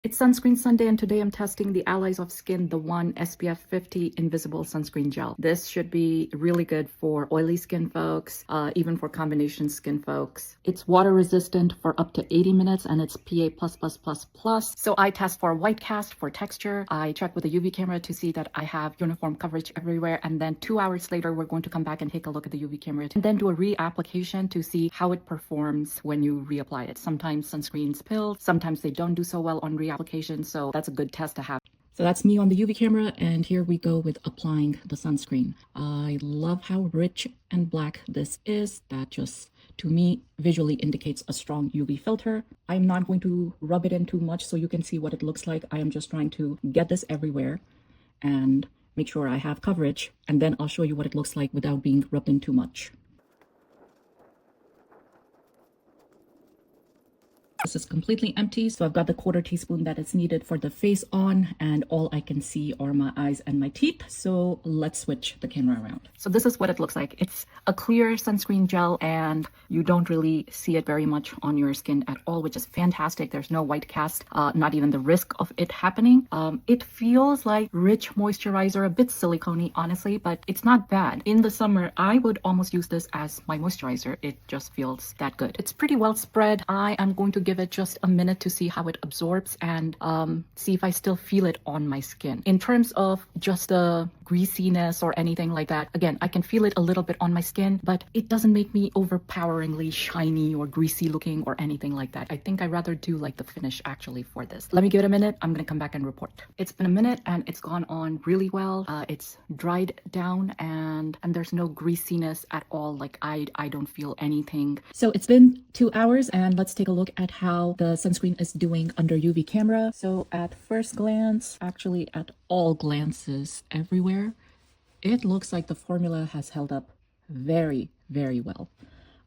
It's Sunscreen Sunday, and today I'm testing the Allies of Skin, the one SPF 50 Invisible Sunscreen Gel. This should be really good for oily skin folks, even for combination skin folks. It's water resistant for up to 80 minutes and it's PA++++. So I test for white cast, for texture. I check with the UV camera to see that I have uniform coverage everywhere. And then 2 hours later, we're going to come back and take a look at the UV camera and then do a reapplication to see how it performs when you reapply it. Sometimes sunscreens pill, sometimes they don't do so well on reapplication, so that's a good test to have. So that's me on the UV camera, and here we go with applying the sunscreen. I love how rich and black this is. That just, to me, visually indicates a strong UV filter. I'm not going to rub it in too much so you can see what it looks like. I am just trying to get this everywhere and make sure I have coverage, and then I'll show you what it looks like without being rubbed in too much. This is completely empty, so I've got the 1/4 teaspoon that is needed for the face on, and all I can see are my eyes and my teeth. So let's switch the camera around. So this is what it looks like. It's a clear sunscreen gel, and you don't really see it very much on your skin at all, which is fantastic. There's no white cast, not even the risk of it happening. It feels like rich moisturizer, a bit silicone-y, honestly, but it's not bad. In the summer, I would almost use this as my moisturizer. It just feels that good. It's pretty well spread. I am going to give it just a minute to see how it absorbs and see if I still feel it on my skin. In terms of just the greasiness or anything like that, again, I can feel it a little bit on my skin, but it doesn't make me overpoweringly shiny or greasy looking or anything like that. I think I'd rather do like the finish actually for this. Let me give it a minute. I'm gonna come back and report. It's been a minute and it's gone on really well. It's dried down and there's no greasiness at all. Like I don't feel anything. So it's been 2 hours, and let's take a look at how the sunscreen is doing under UV camera. So at first glance, actually at all glances everywhere, it looks like the formula has held up very, very well.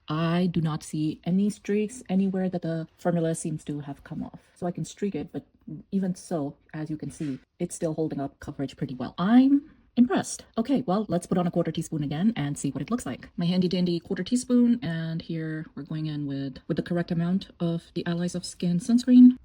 I do not see any streaks anywhere that the formula seems to have come off. So I can streak it, but even so, as you can see, it's still holding up coverage pretty well. I'm impressed. Okay, well, let's put on a 1/4 teaspoon again and see what it looks like. My handy dandy 1/4 teaspoon, and here we're going in with the correct amount of the Allies of Skin sunscreen.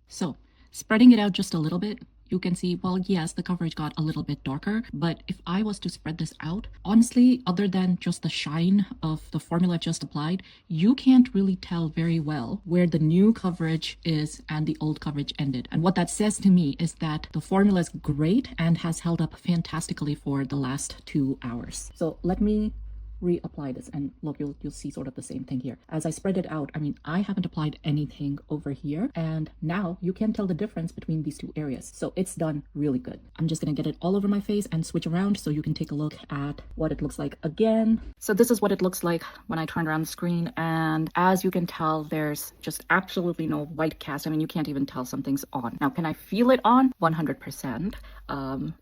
So spreading it out just a little bit, you can see, well, yes, the coverage got a little bit darker, but if I was to spread this out, honestly, other than just the shine of the formula just applied, you can't really tell very well where the new coverage is and the old coverage ended. And what that says to me is that the formula is great and has held up fantastically for the last 2 hours. So let me reapply this, and look, you'll see sort of the same thing here. As I spread it out, I mean, I haven't applied anything over here, and now you can tell the difference between these two areas. So it's done really good. I'm just gonna get it all over my face and switch around so you can take a look at what it looks like again. So this is what it looks like when I turn around the screen, and as you can tell, there's just absolutely no white cast. I mean, you can't even tell something's on. Now, can I feel it on? 100%.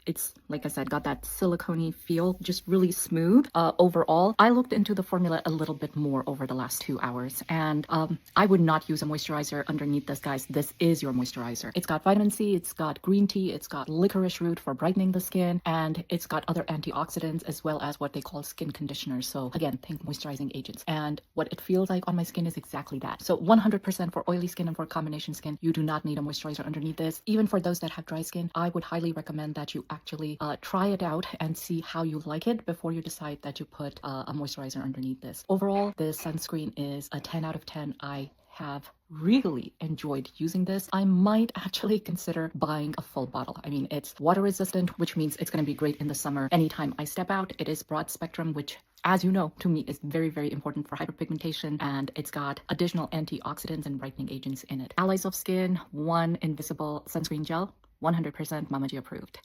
It's, like I said, got that silicone-y feel, just really smooth. Overall, I looked into the formula a little bit more over the last 2 hours, and I would not use a moisturizer underneath this, guys. This is your moisturizer. It's got vitamin C, it's got green tea, it's got licorice root for brightening the skin, and it's got other antioxidants as well as what they call skin conditioners. So again, think moisturizing agents. And what it feels like on my skin is exactly that. So 100% for oily skin and for combination skin, you do not need a moisturizer underneath this. Even for those that have dry skin, I would highly recommend that you actually try it out and see how you like it before you decide that you put a moisturizer underneath this. Overall, this sunscreen is a 10 out of 10. I have really enjoyed using this. I might actually consider buying a full bottle. I mean, it's water resistant, which means it's going to be great in the summer. Anytime I step out, it is broad spectrum, which, as you know, to me is very, very important for hyperpigmentation, and it's got additional antioxidants and brightening agents in it. Allies of Skin, one invisible sunscreen gel, 100% MamaG approved.